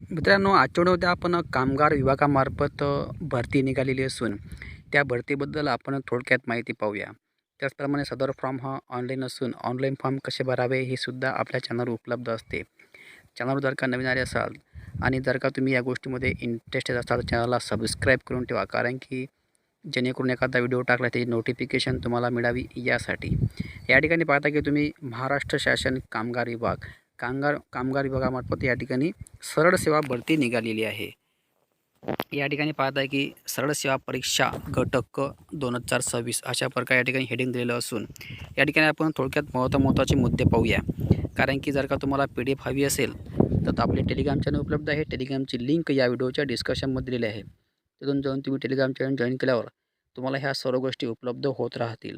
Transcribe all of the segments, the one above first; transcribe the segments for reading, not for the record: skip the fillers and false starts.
मित्रांनो, आजच्या व्हिडिओमध्ये आपण कामगार विभागामार्फत भरती निघालेली असून त्या भरतीबद्दल आपण थोडक्यात माहिती पाहूया. त्याचप्रमाणे सदर फॉर्म हा ऑनलाईन असून ऑनलाईन फॉर्म कसे भरावे हे सुद्धा आपल्या चॅनलवर उपलब्ध असते. चॅनलवर जर का नवीन आले असाल आणि जर का तुम्ही या गोष्टीमध्ये इंटरेस्टेड असाल तर चॅनलला सबस्क्राईब करून ठेवा, कारण की जेणेकरून एखादा व्हिडिओ टाकला त्याची नोटिफिकेशन तुम्हाला मिळावी यासाठी. या ठिकाणी पाहता की तुम्ही महाराष्ट्र शासन कामगार विभाग कामगार विभागामार्फत या ठिकाणी सरळ सेवा भरती निघालेली आहे. या ठिकाणी पाहत आहे की सरळ सेवा परीक्षा गट क 2026 अशा प्रकारे या ठिकाणी हेडिंग दिलेलं असून या ठिकाणी आपण थोडक्यात महत्त्वाचे मुद्दे पाहूया. कारण की जर का तुम्हाला PDF हवी असेल तर आपले टेलिग्राम चॅनल उपलब्ध आहे. टेलिग्रामची लिंक या व्हिडिओच्या डिस्क्रिप्शनमध्ये दिलेली आहे. तिथून जाऊन तुम्ही टेलिग्राम चॅनल जॉईन केल्यावर तुम्हाला ह्या सर्व गोष्टी उपलब्ध होत राहतील.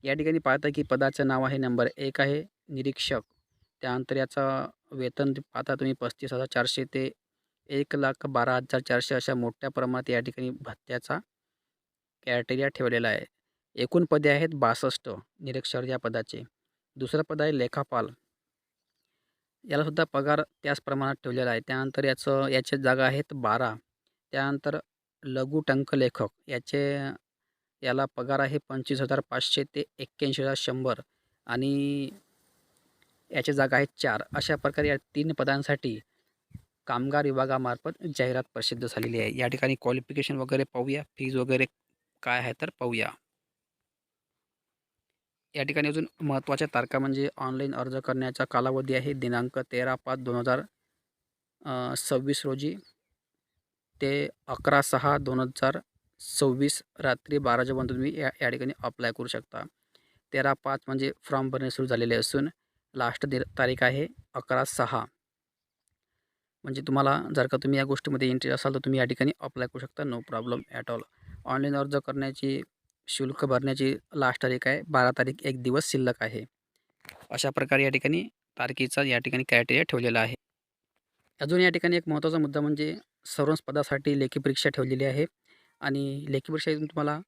या ठिकाणी पाहता की पदाचं नाव आहे, नंबर 1 आहे निरीक्षक. त्यानंतर याचा वेतन पाहता तुम्ही 35,400 ते 1,12,400 अशा मोठ्या प्रमाणात या ठिकाणी भत्त्याचा क्रायटेरिया ठेवलेला आहे. एकूण पदे आहेत 62 निरीक्षक या पदाचे. दुसरं पद आहे लेखापाल. याला सुद्धा पगार त्याच प्रमाणात ठेवलेला आहे. त्यानंतर याच्या जागा आहेत 12. त्यानंतर लघु टंकलेखक याला पगार आहे 25,500 ते 81,100 आणि याच्या जागा आहेत 4. अशा प्रकारे या 3 पदांसाठी कामगार विभागामार्फत जाहिरात प्रसिद्ध झालेली आहे. या ठिकाणी क्वालिफिकेशन वगैरे पाहूया, फीज वगैरे काय आहे तर पाहूया. या ठिकाणी अजून महत्त्वाच्या तारखा म्हणजे ऑनलाईन अर्ज करण्याचा कालावधी आहे दिनांक 13/5/2026 रोजी ते 11/6/2026 रात्री 12 वाजेपर्यंत तुम्ही या ठिकाणी अप्लाय करू शकता. 13/5 म्हणजे फॉर्म भरणे सुरू झालेले असून लास्ट तारीख आहे 11/6. म्हणजे तुम्हाला जर का तुम्ही या गोष्टीमध्ये इंटरेस्ट असाल तर तुम्ही या ठिकाणी अप्लाय करू शकता, no problem at all. Online अर्ज करण्याची शुल्क भरण्याची लास्ट तारीख आहे 12 तारीख, एक दिवस शिल्लक आहे. अशा प्रकारे या ठिकाणी तारखेचा या ठिकाणी क्रायटेरिया ठेवलेला आहे. अजून या ठिकाणी एक महत्त्वाचा मुद्दा म्हणजे सर्वच पदासाठी लेखी परीक्षा ठेवलेली आहे आणि लेखी परीक्षेतून तुम्हाला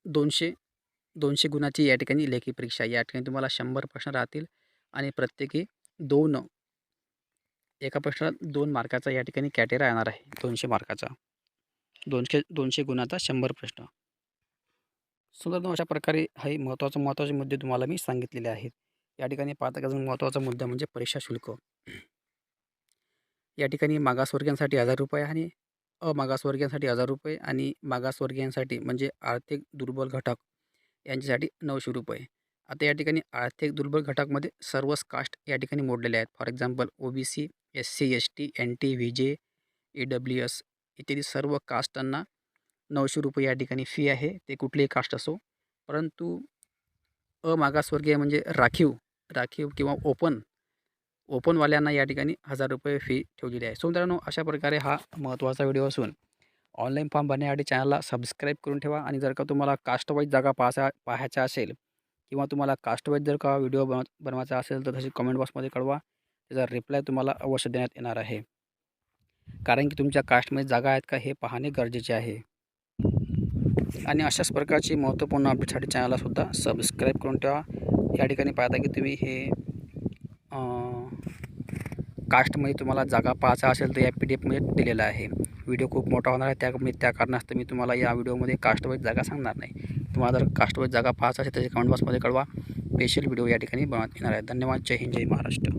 200 गुणाची या ठिकाणी लेखी परीक्षा. या ठिकाणी तुम्हाला 100 प्रश्न राहतील आणि प्रत्येकी एका प्रश्नात 2 मार्काचा या ठिकाणी क्रायटेरिया येणार आहे. 200 मार्काचा 200 गुणाचा 100 प्रश्न. सुंदर अशा प्रकारे हे महत्त्वाचे मुद्दे तुम्हाला मी सांगितलेले आहेत. या ठिकाणी पाहता की अजून महत्त्वाचा मुद्दा म्हणजे परीक्षा शुल्क. या ठिकाणी मागासवर्गीयांसाठी ₹1000 आणि अमागासवर्गीयांसाठी ₹1000 आणि मागासवर्गीयांसाठी म्हणजे आर्थिक दुर्बल घटक यांच्यासाठी ₹900. आता या ठिकाणी आर्थिक दुर्बल घटकमध्ये सर्वच कास्ट या ठिकाणी मोडलेले आहेत. For example OBC, SC, ST, NT, VJ, EWS इत्यादी सर्व कास्टांना ₹900 या ठिकाणी फी आहे, ते कुठलीही कास्ट असो. परंतु अमागासवर्गीय म्हणजे राखीव किंवा ओपनवाल्यांना या ठिकाणी ₹1000 फी ठेवलेली आहे. सो मित्रांनो, अशा प्रकारे हा महत्त्वाचा व्हिडिओ असून ऑनलाईन फॉर्म भरण्यासाठी चॅनलला सबस्क्राईब करून ठेवा. आणि जर का तुम्हाला कास्ट वाईज जागा पाहायच्या असेल किंवा तुम्हाला कास्ट वाईज जर का व्हिडिओ बनवायचा असेल तर तशी कमेंट बॉक्समध्ये कळवा. त्याचा रिप्लाय तुम्हाला अवश्य देण्यात येणार आहे, कारण की तुमच्या कास्टमध्ये जागा आहेत का हे पाहणे गरजेचे आहे. आणि अशाच प्रकारची महत्त्वपूर्ण अपडेटसाठी चॅनललासुद्धा सबस्क्राईब करून ठेवा. या ठिकाणी पाहता की तुम्ही हे कास्टमध्ये तुम्हाला जागा पाहायचा असेल तर या PDF दिलेला आहे. व्हिडिओ खूप मोठा होणार आहे, त्या कारणास्तव मी तुम्हाला या व्हिडिओमध्ये कास्ट वाईज जागा सांगणार नाही. तुम्हाला जर कास्ट वाईज जागा पाहायचा असेल त्याच्या कमेंट बॉक्समध्ये कळवा. स्पेशल व्हिडिओ या ठिकाणी बनवण्यात येणार आहे. धन्यवाद. जय हिंद, जय महाराष्ट्र.